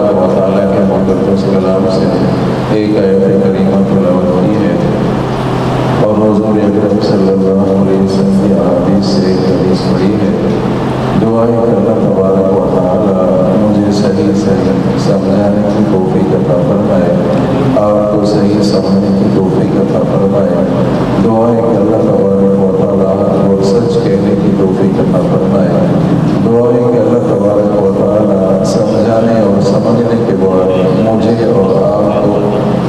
تبارک و تعالیٰ کے مقدس کلام سے ایک آیت کریمہ تلاوت کی ہے اور حضور اکرم صلی اللہ علیہ وسلم کی احادیث سے ایک حدیث پڑھی ہے۔ دعا ہے کہ اللہ تبارک و تعالیٰ مجھے صحیح سمجھانے کی توفیق عطا فرمائے، آپ کو صحیح سمجھنے کی توفیق عطا فرمائے۔ دعا ہے کہ اللہ تبارک و تعالیٰ اور سچ کہنے کی توفیق عطا فرمائے۔ دعا ہے کہ اللہ تبارک و تعالیٰ سمجھانے اور سمجھنے کے بعد مجھے اور آپ کو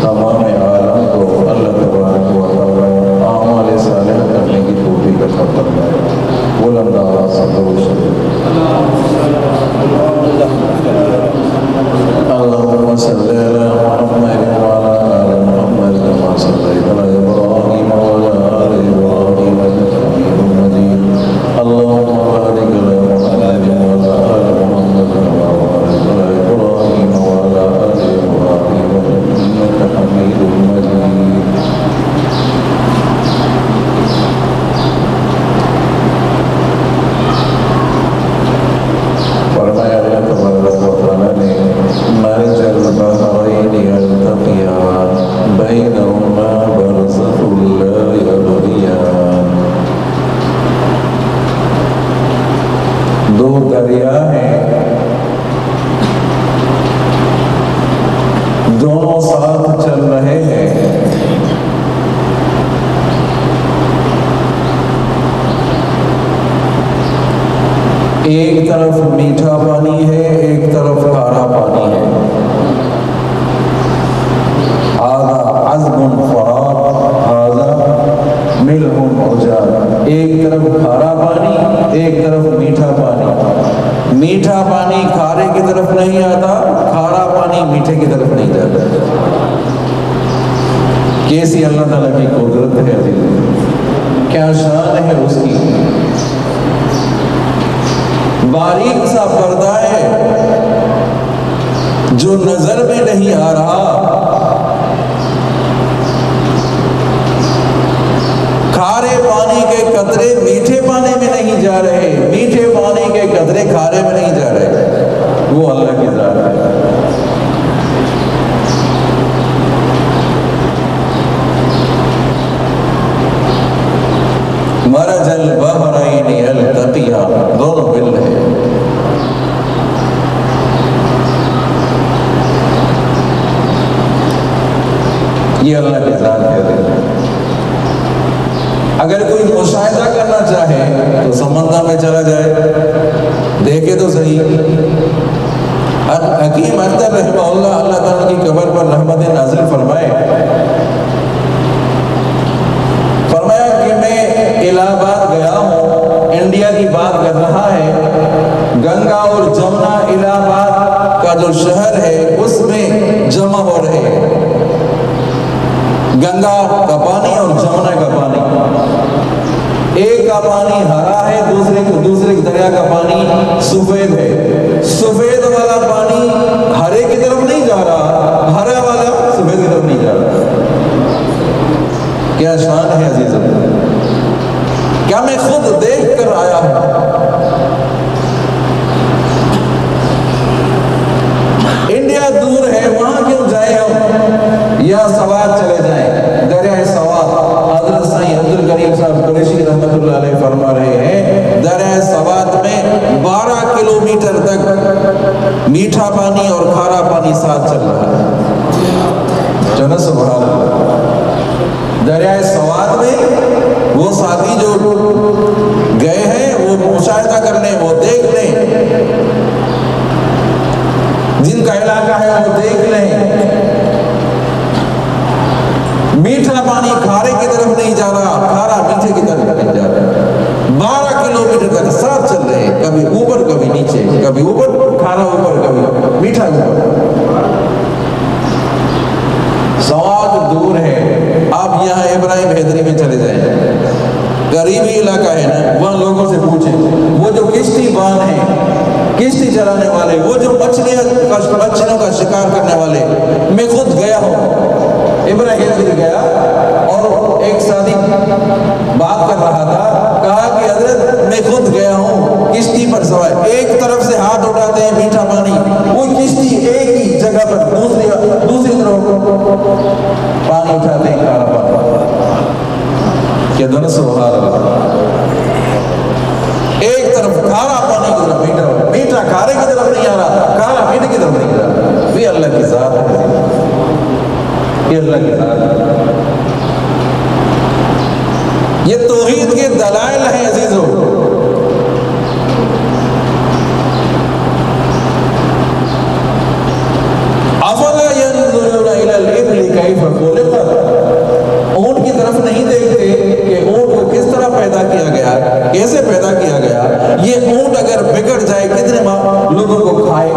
تمام عالم کو اللہ تبارک و تعالیٰ اعمال صالحہ کرنے کی توفیق عطا فرمائے۔ بلند آواز سے درود شریف۔ اللهم صل على محمد وعلى آل محمد كما صليت على إبراهيم وعلى آل إبراهيم إنك حميد مجيد۔ اللهم بارك على محمد وعلى آل محمد كما باركت على إبراهيم وعلى آل إبراهيم إنك حميد مجيد۔ فرمایا اللہ تبارک و تعالیٰ نے مرج البحرین یلتقیان بینہما برزخ لا یبغیان۔ دو دریا ہیں، دونوں ساتھ چل رہے ہیں، ایک طرف میٹھا پانی ہے، ایک طرف کھارا پانی ہے۔ هذا عذب فرات هذا ملح عجاج۔ ایک طرف کھارا پانی، ایک طرف میٹھا پانی۔ میٹھا پانی کھارے کی طرف نہیں آتا، کھارا پانی میٹھے کی طرف نہیں جاتا۔ کیسی اللہ تعالیٰ کی قدرت ہے عزیز، کیا شان ہے اس کی۔ باریک سا پردہ ہے جو نظر میں نہیں آ رہا، کھارے پانی کے قطرے میٹھے پانی میں نہیں جا رہے، میٹھے پانی کے قطرے کھارے میں نہیں جا رہے، وہ اللہ کی ذات ہے۔ مرج البحرین یلتقیان، دونوں مل رہے ہیں۔ یہ اللہ کی ذات ہے۔ اگر کوئی مشاہدہ کرنا چاہے تو سمندر میں چلا جائے، دیکھے تو صحیح۔ حکیم اختر رحمہ اللہ، اللہ تعالیٰ کی قبر پر رحمت نازل فرمائے، فرمایا کہ میں الہ آباد گیا ہوں، انڈیا کی بات کر رہا ہے، گنگا اور جمنا الہ آباد کا جو شہر ہے اس میں جمع ہو رہے ہیں، گنگا کا پانی اور جمنا کا پانی۔ ایک کا پانی ہرا ہے، دوسرے دریا کا پانی سفید ہے۔ سفید والا پانی ہرے کی طرف نہیں جا رہا، ہرا والا سفید کی طرف نہیں جا رہا۔ کیا شان ہے عزیزوں، کیا میں خود دیکھ کر آیا ہوں۔ انڈیا دور ہے، وہاں کیوں جائے ہم، یا سوات چلے جائیں، دریائے سوات۔ حضرت سائیں عبدالکریم صاحب قریشی رحمۃ اللہ علیہ فرما رہے ہیں، دریائے سوات میں 12 کلومیٹر تک میٹھا پانی اور کھارا پانی ساتھ چل رہا ہے۔ جنت سبحان اللہ۔ دریائے سوات میں وہ ساتھی جو گئے ہیں وہ مشاہدہ کرنے، وہ دیکھ لیں، جن کا علاقہ ہے وہ دیکھ لیں، میٹھا پانی کھارے کی طرف نہیں جا رہا، کھارا میٹھے کی طرف نہیں جا رہا۔ 12 کلومیٹر تک ساتھ چل رہے ہیں، کبھی اوپر کبھی نیچے، کبھی اوپر کھارا اوپر کبھی میٹھا اوپر۔ سوات دور ہے، آپ یہاں ابراہیم حیدری میں چلے جائیں، قریبی علاقہ ہے نا، وہاں لوگوں سے پوچھیں، وہ جو کشتی بان ہیں، کشتی چلانے والے، وہ جو مچھلیوں کا شکار کرنے والے، میں خود گیا ہوں، ابراہیم حیدری گیا اور ایک ساتھی بات کر رہا تھا، کہا کہ حضرت میں خود گیا ہوں کشتی پر سوار، ایک طرف سے ہاتھ اٹھاتے ہیں میٹھا پانی، وہ کشتی جگہ پر دوسری طرف پانی اٹھاتے ہیں، کھارا پانی، کہ دونوں سبحان اللہ، ایک طرف کھارا پانی کی طرف میٹھا کھارے کی طرف نہیں آ رہا، کھارا میٹھے کی طرف نہیں آ رہا۔ یہ اللہ کی ذات ہے، یہ اللہ کی ذات ہے، یہ توحید کے دلائل ہیں عزیزو۔ افلا ينظرون الى الابل كيف خلقت، اونٹ کی طرف نہیں دیکھتے کہ اونٹ کو کس طرح پیدا کیا گیا، کیسے پیدا کیا گیا۔ یہ اونٹ اگر بگڑ جائے کتنے لوگوں کو کھائے،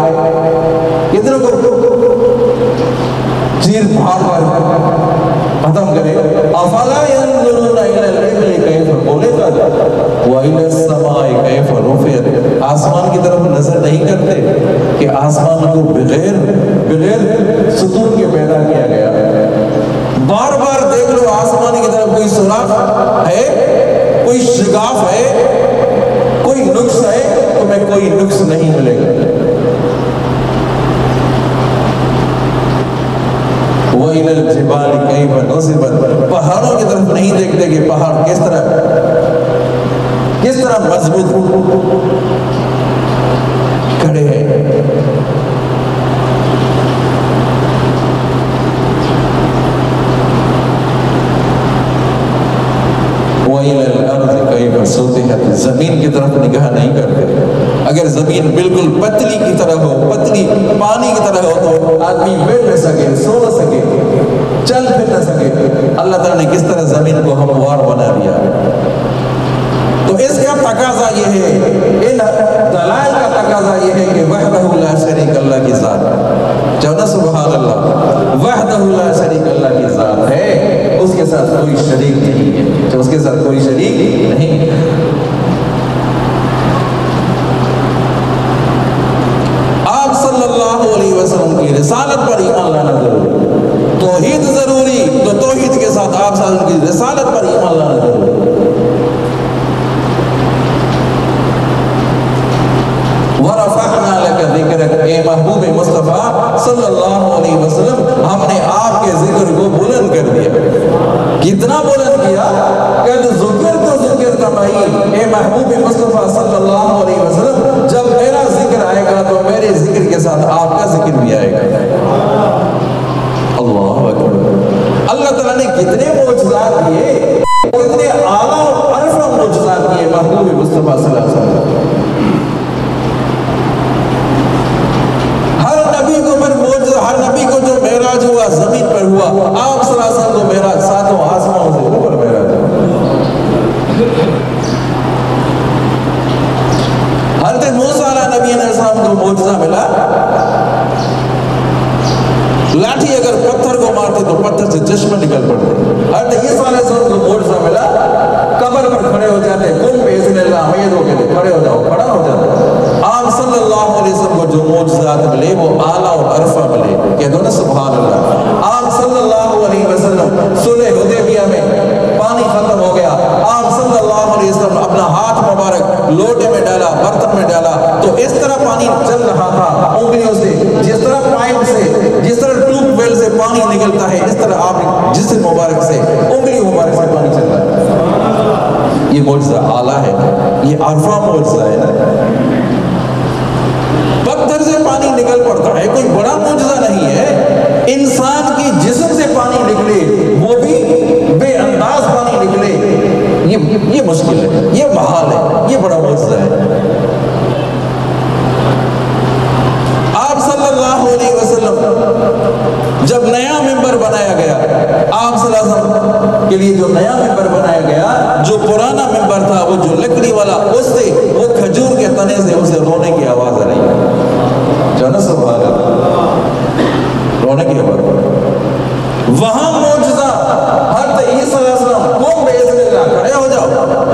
کتنے کو چیر پھاڑ کر ختم کرے۔ افلا ينظرون الى الابل كيف خلقت والى السماء كيف رفعت، آسمان کی طرف نظر نہیں کرتے کہ آسمان کو بغیر ستون کے پیدا کیا گیا۔ بار بار دیکھ لو آسمان کی طرف، کوئی سوراخ ہے، کوئی شگاف ہے، کوئی نقص ہے، تمہیں کوئی نقص نہیں ملے گا۔ وَإِلَى الْجِبَالِ كَيْفَ نُصِبَتْ، پہاڑوں کی طرف نہیں دیکھتے کہ پہاڑ کس طرح مضبوط کھڑے ہیں۔ وَإِلَى الْأَرْضِ كَيْفَ سُطِحَتْ، زمین کی طرف نگاہ نہیں کرتے۔ اگر زمین بالکل پتلی کی طرح ہو، پتلی پانی کی طرح ہو تو آدمی بیٹھ نہ سکے، سو نہ سکے، چل پھر نہ سکے۔ اللہ تعالیٰ نے کس طرح زمین کو ہموار بنا دیا۔ تو اس کا تقاضا یہ ہے، ان دلائل کا تقاضا یہ ہے کہ وحدہ لا شریک اللہ کی ذات ہے۔ جو نا سبحان اللہ، وحدہ لا شریک اللہ کی ذات ہے، اس کے ساتھ کوئی شریک نہیں ہے، جو اس کے ساتھ کوئی شریک نہیں۔ آپ صلی اللہ علیہ وسلم کی رسالت پر ایمان لانا ضروری، توحید ضروری، تو توحید کے ساتھ آپ صلی اللہ علیہ وسلم کی رسالت پر ایمان لانا ضروری۔ وَرَفَعْنَا لَكَ ذِكْرَكَ، اے محبوب مصطفیٰ صلی اللہ علیہ وسلم، ہم نے آپ کے ذکر کو بلند کر دیا۔ کتنا بلند کیا؟ قَدْ ذُكِرْتُ ذُكِرْتَ مَعِي، اے محبوب مصطفیٰ صلی اللہ علیہ وسلم، جب میرا ذکر آئے گا تو میرے ذکر کے ساتھ آپ کا ذکر بھی آئے گا۔ اللہ اکبر۔ اللہ تعالیٰ نے کتنے معجزات دیے، کتنے اعلیٰ و ارفع معجزات دیے محبوب مصطفیٰ صلی اللہ علیہ وسلم۔ ہر نبی کو جو معراج ہوا زمین پر ہوا، آپ صلی اللہ علیہ وسلم کو معراج ساتوں آسمانوں سے اوپر معراج ہوا۔ حضرت موسیٰ علیہ نبی علیہ السلام کو معجزہ ملا، لاٹھی اگر پتھر کو مارتے تو پتھر سے چشمہ نکل پڑتے۔ حضرت عیسیٰ علیہ السلام کو معجزہ ملا، قبر پر کھڑے ہو جاتے، قم بإذن اللہ، میت ہو کے کھڑے ہو جاؤ، کھڑا ہو جاتا۔ آپ صلی اللہ علیہ وسلم کو جو معجزات ملے وہ اعلیٰ اور ارفع ملے، کہہ دو نا سبحان اللہ۔ آپ صلی اللہ علیہ وسلم صلح حدیبیہ میں پانی ختم ہو گیا، آپ صلی اللہ علیہ وسلم اپنا ہاتھ مبارک لوٹے میں ڈالا، برتن میں ڈالا تو اس طرح پانی چل رہا تھا انگلیوں سے، جس طرح پائپ سے، جس طرح ٹیوب ویل سے پانی نکلتا ہے، اس طرح آپ جسم مبارک سے، انگلی مبارک سے پانی چل رہا ہے۔ یہ معجزہ اعلیٰ ہے، یہ ارفع معجزہ ہے نا۔ پتھر سے پانی نکل پڑتا ہے، کوئی بڑا معجزہ نہیں ہے۔ انسان کی جسم سے پانی نکلے، وہ بھی بے انداز پانی نکلے، یہ مشکل ہے، یہ محال ہے، یہ بڑا معجزہ ہے۔ آپ صلی اللہ علیہ وسلم جب نیا ممبر بنایا گیا، آپ صلی اللہ علیہ وسلم کے لیے جو نیا ممبر بنایا گیا، جو پرانا ممبر تھا وہ جو لکڑی والا، اس سے وہ کھجور کے تنے سے اسے رونے کی آواز آ رہی ہے، جو نا سبحان اللہ، رونے کی آواز۔ وہاں معجزہ، حضرت عیسیٰ علیہ السلام قوم بإذن اللہ، کھڑے ہو جاؤ،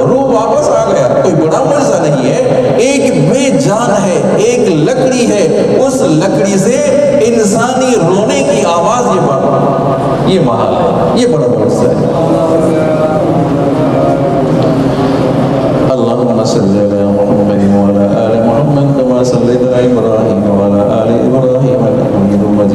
روح واپس آ گیا، کوئی بڑا معجزہ نہیں ہے۔ ایک بے جان ہے، ایک لکڑی ہے، اس لکڑی سے انسانی رونے کی آواز یہ محال ہے، یہ بڑا معجزہ ہے۔ اللہم صلی علی محمد وعلی آل محمد کما صلیت علی ابراہیم وعلی آل ابراہیم انک حمید مجید۔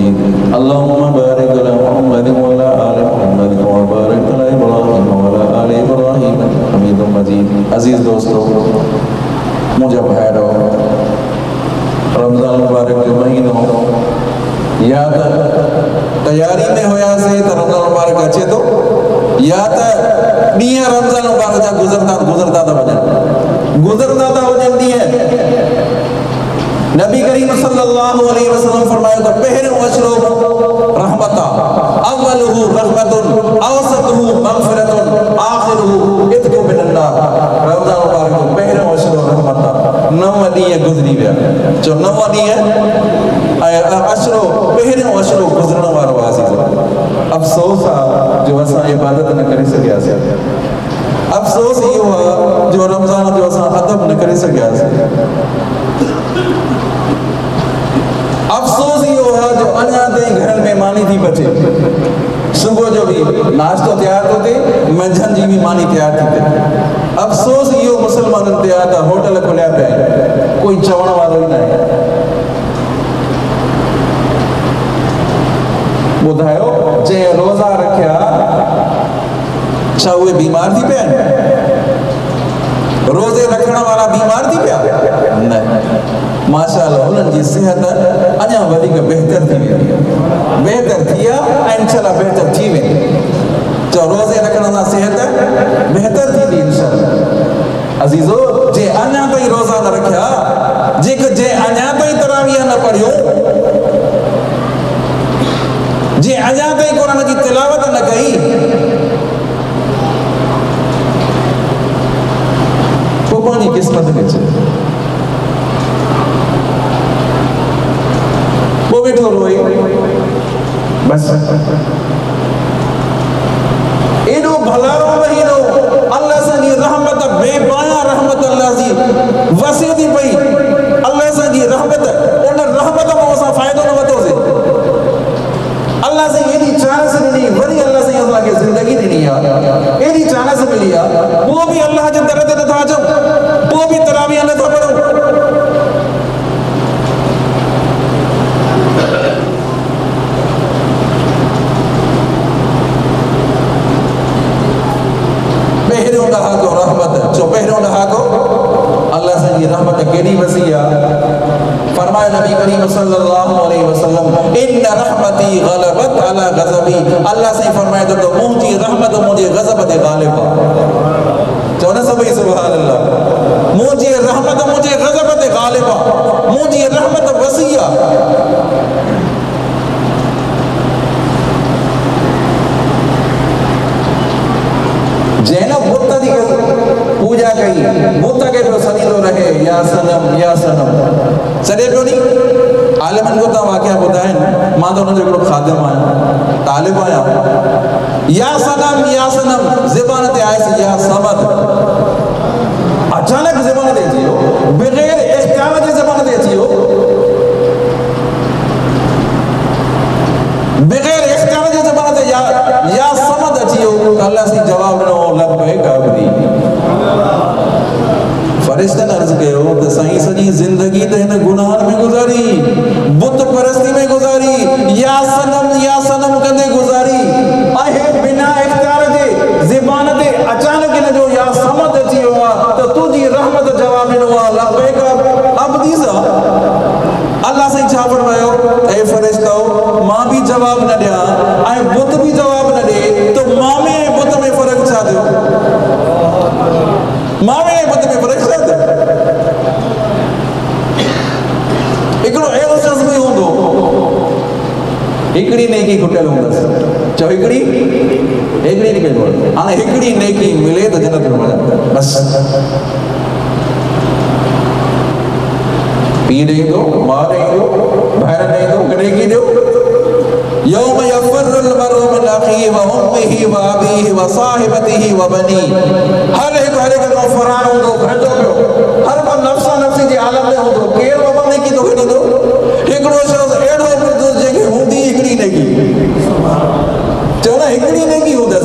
تیاری میں ہویا سے تو رمضان مبارک اچھے تو یا تو ڈیئں رمضان مبارک جا گزرتا تھا وجن ڈیئں نبی کریم صلی اللہ علیہ وسلم فرمایا تو پہرے وشرو رحمتا اولہو رحمتن اوسطہو مغفرتن آخرہو اتقو من النار رمضان مبارک پہرے وشرو رحمتا نو ڈیئں گزری ویا جو نو ڈیئں اشرو پہرے وشرو گزرن وارو عزیز افسوس جو اساں عبادت نہ کرے سگیا سے افسوس یہ ہوا جو رمضان جو اساں ادب نہ کرے سگیا سے افسوس یہ ہوا جو انیا تائیں گھر میں مانی تھی بچے صبح جو بھی ناشتہ تیار ہوتے منجھن جی بھی مانی تیار تھی افسوس یہ مسلمان تیار تھا ہوٹل کھلیا پہ کوئی چوڑ والو ہی نہ ہے بدھائیو جے روزہ رکھیا چھا ہوئے بیمار تھی پہ روزے رکھنا والا بیمار تھی پیا نہیں ماشاءاللہ انہوں جی صحت انیا ودی کا بہتر تھی بہتر تھیا انشاءاللہ بہتر تھی میں جو روزے رکھنا نا صحت بہتر تھی انشاءاللہ عزیزو جے انیا تائی روزہ نہ رکھیا جے انیا تائی تراویہ نہ پڑھیو جے انیا تائی قرآن کی تلاوت نہ کہی پانی قسمت کے چھے وہ بیٹھو روئی بس ایڈو بھلارو مہینو اللہ سے جی رحمت بے پایا رحمت اللہ جی وسیع دی پئی اللہ سے جی رحمت ان رحمت میں اسا فائدہ نہ وتو سے اللہ سے ایڈی چانس نہیں وری اللہ سے اللہ کی زندگی نہیں ہے ایڈی چانس ملی ہے وہ بھی اللہ کے درد نہ تھا جو وہ بھی تراویح نہ تھا پڑھو پہروں ڈہا کو رحمت جو پہروں ڈہا کو اللہ سے یہ رحمت کیڑی وسیع فرمایا نبی کریم صلی اللہ علیہ وسلم ان رحمتی غلبت علی غضبی اللہ سے فرمایا تو مجھے رحمت مجھے غضب دے غالب جو نہ سبھی سبحان اللہ مجھے رحمت مجھے غضب دے غالب مجھے رحمت وسیع جینب بھتا دی پوجا کئی بھتا کے پہ سنیدو رہے یا سنم سڑے پیو نہیں عالمین کو تا واقعہ بتائیں ماں تو انہوں نے خادم آیا طالب آیا یا سنم زبانت آئے سے یا سمد اچانک زبانت دیتی ہو بغیر اختیار کی زبانت دیتی ہو بغیر اختیار کی زبانت یا سمد اچھی ہو اللہ سے جواب نہ ہو لبیک عبدی فرشتہ نے عرض کہے ہو کہ صحیح سجی زندگی تہنے گناہ میں گزاری بت پرستی میں گزاری یا سنم کدے گزاری آئے بنا اختیار دے زبان دے اچانک نہ جو یا سمد اچھی ہوا تو تجھی رحمت جواب نہ ہوا لبیک عبدی سا اللہ سے چھا فرمائے ہو اے فرشتہ ہو ماں بھی جواب نہ دیا آئے بت بھی جواب نہ دے تو ماں میں بت میں فرق چھا دے ماں میں بت میں فرق چھا دے ایکڑو اے اساس میں ہوں دو ہکڑی نیکی کھٹل ہوں دس چاہو ہکڑی نکل بول آنے ہکڑی نیکی ملے تو جنت میں مجھا بس پی نہیں دو ماں نہیں دو بہر نہیں دو گنے کی دو یوم یفر المرء من اخیہ و امہ و ابیہ و صاحبتہ و بنی ہر ایک کو فرار ہوں دو بھیجو پیو ہر پر نفسی جی عالم میں ہوں دو کیر و بنے کی تو گھنی دو ہکڑو شخص ایڈو پر دوست جگہ ہوں دی ہکڑی نہیں کی چونا ہکڑی نہیں کی ہوں دس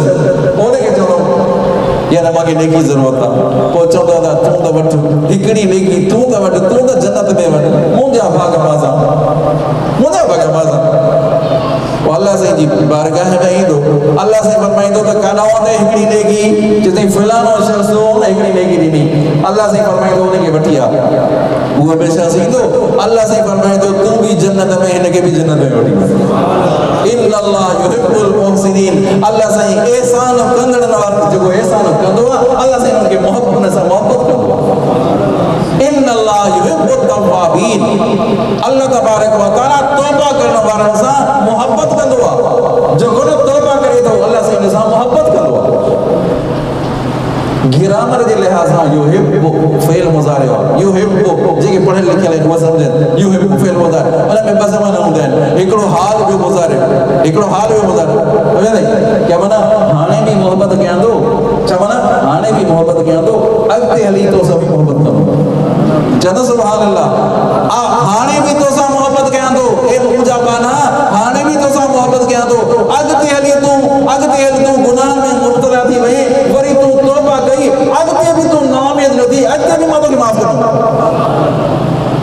ہونے کے چونا یا نما کی نیکی ضرورت تھا پوچھو دا توں دا وٹ ہکڑی نیکی توں دا وٹ توں دا جنت میں وٹ مونجا بھاگ مازا وہ اللہ سے جی بارگاہ میں ہی دو اللہ سے فرمائیں تو کاناؤں دے ہکڑی نیکی جتیں فلانو شخص ہو انہیں ہکڑی نیکی دینی اللہ سے فرمائیں تو انہیں کے بٹھیا وہ ہمیشہ سی تو اللہ سے فرمائیں تو بھی جنت میں انہیں کے بھی جنت میں بٹھی ان اللہ یحب المحسنین اللہ سے احسان کندڑ نوار جو احسان کندوا اللہ سے ان کے محبت سے محبت کندوا ان اللہ یحب التوابین اللہ تبارک و تعالی توبہ کرنے والوں سے محبت کندوا جو گناہ توبہ کرے تو اللہ سے ان سے محبت کندوا گرامر کے لحاظ سے یحب فعل مضارع یحب جے پڑھے لکھے لے وہ سمجھن یحب فعل مضارع ان میں بس معنی ہوندا ہے ایکڑو حال بھی مضارع سمجھ نہیں کیا معنی ہانے بھی محبت کیاں دو چا معنی ہانے بھی محبت کیاں دو اگتے ہلی تو سب محبت کرو جد سبحان اللہ ہانے بھی تو سا محبت کیاں دو اے مجھا بانا ہانے بھی تو سا محبت کیاں دو اگتے ہلی تو گناہ میں مبتلا تھی وہی وری تو توبہ گئی اگتے بھی تو نامید ندی اگتے بھی مطلب معاف کرو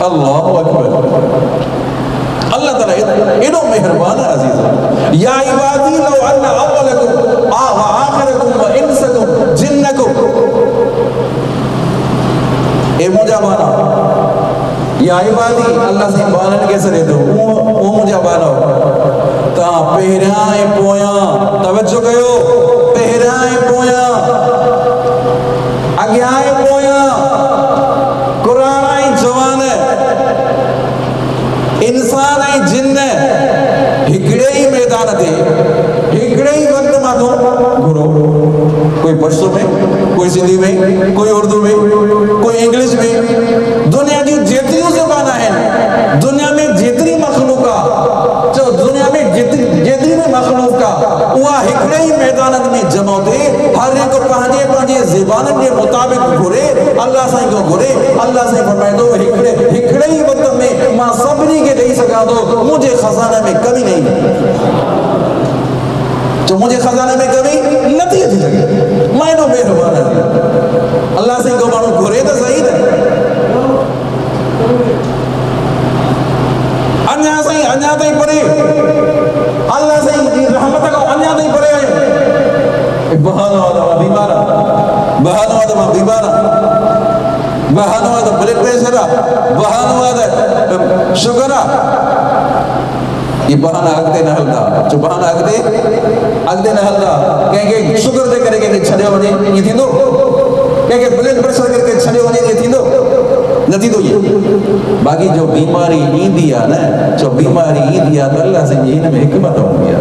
اللہ اکبر اللہ تعالیٰ انہو مہربان عزیز یا عبادی لو ان اولکم و آخرکم و انسکم جنکم اے مجھا بانا یا عبادی اللہ سے بانن کے سرے دو وہ مجھا بانا تا پہرائیں پویاں توجہ گئو پہرائیں پویاں اگیائیں پویاں قرآن جوان انسان جن ہکڑے ہی میدان دے ہکڑے ہی وقت ماں دو گھرو کوئی پشتو میں کوئی سندھی میں کوئی اردو میں کوئی انگلش میں دنیا کی جتنی زبانہ ہیں دنیا میں جتنی مخلوقہ جو دنیا میں جتنی میں مخلوقہ وہ ہکڑے ہی میدانت میں جمع دے ہر ایک پہنجے زبانت کے مطابق گھرے اللہ سے کو گھرے اللہ سے فرمائے دو ہکڑے ہی وقت میں ماں صبری کے نہیں سکا دو مجھے خزانہ میں کمی نہیں جو مجھے خزانہ میں کمی نتی تھی لگے میں نو مہربان ہے اللہ سے کو مانو گھرے تو صحیح ہے انیا تھی پڑے اللہ سے رحمت کو انیا تھی پڑے بہانا والا بیمارا بہانا والا بیمارا بہانا والا بلڈ پریشرا بہانا والا شگرا یہ بہانا اگتے نہ ہلدا جو بہانا اگتے نہ ہلدا کہیں کہ شگر دے کرے کہ چھڑے ہونے یہ تھی دو کہیں کہ بلڈ پریشر کر کے چھڑے ہونے یہ تھی دو نتی دو یہ باقی جو بیماری نہیں دیا نا جو بیماری نہیں دیا تو اللہ سے یہ میں حکمت ہو گیا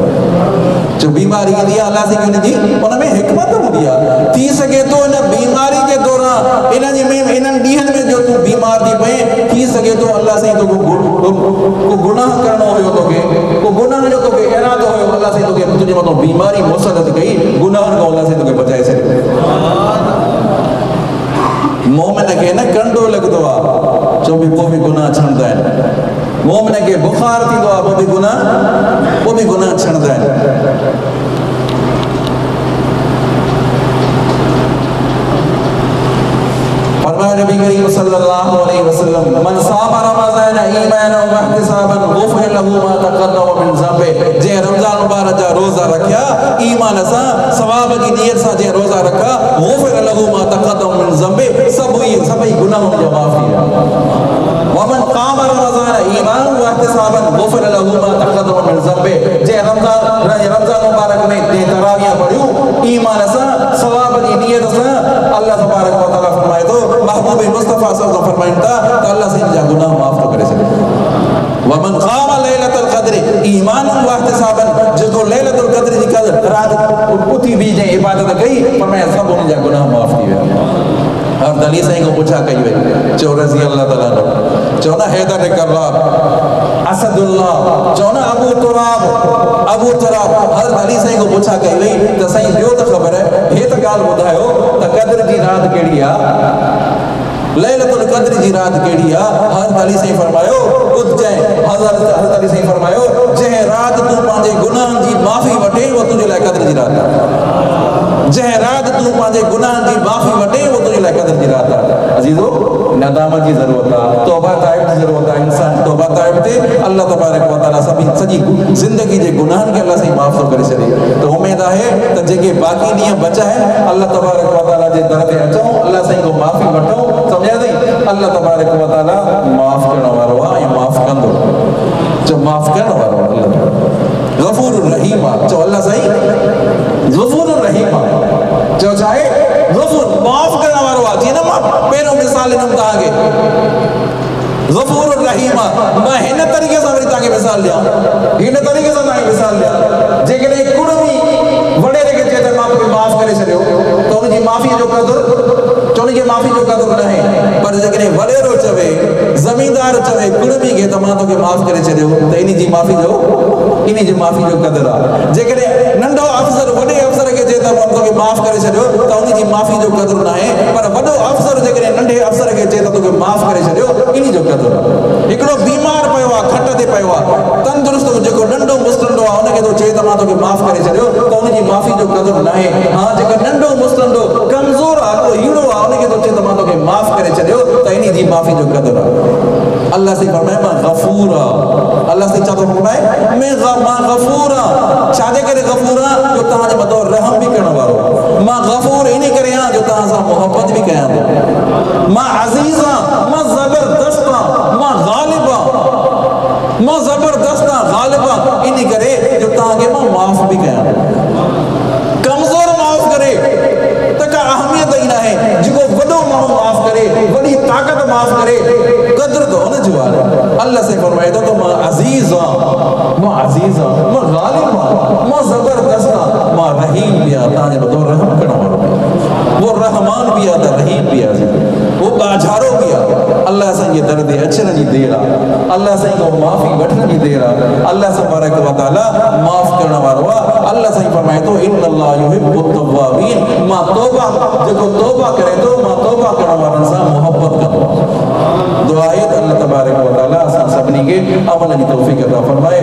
جو بیماری نہیں دیا اللہ سے کیوں جی انہوں میں حکمت ہو گیا تھی سکے تو انہیں بیماری کے دوران انہیں ڈیہن میں جو تو بیمار دی پہیں تھی سکے تو اللہ سے تو کو گناہ کرنا ہوئے تو کہ کو گناہ جو تو کہ ارادہ ہوئے اللہ سے تو کہ تجھے مطلب بیماری مسلط گئی گناہ کو اللہ سے تو کہ بچائے سے مومن کے نہ کنڈو لگ دعا جو بھی وہ بھی گناہ چھنڈ دائیں مومن کے بخار تھی دعا وہ بھی گناہ چھنڈ دائیں فرمایا نبی کریم صلی اللہ علیہ وسلم من صام رمضان ایمانا و احتسابا غفر له ما تقدم من ذنبه جے رمضان مبارک جا روزہ رکھیا ایمان سا ثواب کی نیت سا جے روزہ رکھا غفر له ما تقدم من ذنبه سبھی گناہوں کی معافی ہے ومن قام رمضان ایمانا و احتسابا غفر له ما تقدم من ذنبه جے رمضان مبارک میں تراویح پڑھیو ایمان سا ثواب کی نیت سا اللہ تبارک و تعالی فرمائے تو محبوب مصطفیٰ صلی اللہ علیہ وسلم فرمائنتا تو اللہ سے جا گناہ معاف تو کرے سکے ومن قام لیلۃ القدر ایمانا و احتسابا جو لیلۃ القدر کی قدر رات اٹھی بھی جائے عبادت گئی فرمایا سب ان جا گناہ معاف کیے اور دلی سے کو پوچھا کہی ہوئے چو رضی اللہ تعالیٰ نے چونا حیدر کراب اسد اللہ چونا ابو تراب ہر دلی سے کو پوچھا کہی ہوئی تو صحیح دیو تو خبر ہے یہ تو گال بدھائے ہو تو قدر جی رات کیڑی آ لیلۃ القدر جی رات کیڑی آ ہر علی سے فرمایو خود جے حضرت علی سے فرمایو جے رات تو پانجے گناہ جی معافی وٹے وہ تجھے لائے قدر جی رات جے رات تو پانجے گناہ جی معافی وٹے وہ تجھے ان لا قدر دی رات عزیزو ندامت کی ضرورت ہے توبہ طائب کی ضرورت ہے انسان توبہ طائب تے اللہ تبارک و تعالی سبھی سجی زندگی دے گناہن کے اللہ سے معاف تو کرے چھڑے تو امید ہے تے جے باقی ڈیاں بچا ہے اللہ تبارک و تعالی جے در تے اچوں اللہ سے کو معافی وٹھو سمجھا دی اللہ تبارک و تعالی معاف کرن وارو ہے معاف کندو جو معاف کرن وارو اللہ غفور الرحیم جو اللہ صحیح غفور الرحیم جو چاہے غفور معاف کرن وارو ہے جی نا پہلو مثال نم تا گے غفور الرحیم میں ہن طریقے سے وری تاکہ مثال لیا ہن طریقے سے تاکہ مثال لیا جے کہ کڑمی وڑے رے کے تے ماں کو معاف کرے چھڑیو تو ان جی معافی جو قدر چون جی معافی جو قدر نہ ہے پر جے کہ وڑے رو چوے زمیندار چوے کڑمی کے تمام تو کے معاف کرے چھڑیو تو ان جی معافی جو قدر ہے جے کہ ننڈو افسر وڈے افسر کے تے تمام تو کے معاف کرے چھڑیو تو ان جی معافی جو قدر نہ ہے پر وڈو افسر جے کہ ننڈے افسر کے تے تو کے معاف کرے چھڑیو ان جو قدر ایکڑو بیمار پیا کھٹ تے پیا تندرست جو ننڈو مسلندو ان کے تو چے تمام تو کے معاف کرے چھڑیو تو ان جی معافی جو قدر نہ ہے ہاں جے کہ ننڈو مسلندو کمزور آ کو ہیڑو آ ان کے تو چے تمام تو کے معاف کرے چھڑیو تو ان جی معافی جو قدر ہے اللہ سے فرمائے میں غفور اللہ سے چاہتا فرمائے میں غفور شادے کرے غفور جو تہاں جے مدو رحم بھی کرن وارو ماں غفور انہی کرے ہاں جو تہاں سا محبت بھی کہاں دو ماں عزیز ماں زبردست ماں غالب ماں زبردست غالب انہی کرے جو تہاں کے ماں معاف بھی کہاں دو کمزور معاف کرے تکا اہمیت ہی نہ ہے جو وڈو معاف کرے وڈی طاقت معاف کرے قدر دو نہ جوار اللہ سے فرمائے تو ماں عزیز ماں غالب ماں زبردست ماں رحیم بھی آتا ہے تو رحم کرنا وہ رحمان بھی آتا رحیم بھی آتا وہ باجھارو بھی آتا اللہ سے یہ درد اچھا نہیں دے رہا اللہ سے کو معافی بٹھنا نہیں دے رہا اللہ سے بارک و تعالی معاف کرنا واروا اللہ سے فرمائے تو ان اللہ یحب التوابین ماں توبہ جو توبہ کرے تو ماں توبہ کرنا وارن سا محبت کرو دعائیت اللہ تبارک و تعالی آسان سبنی کے عمل توفیق عطا فرمائے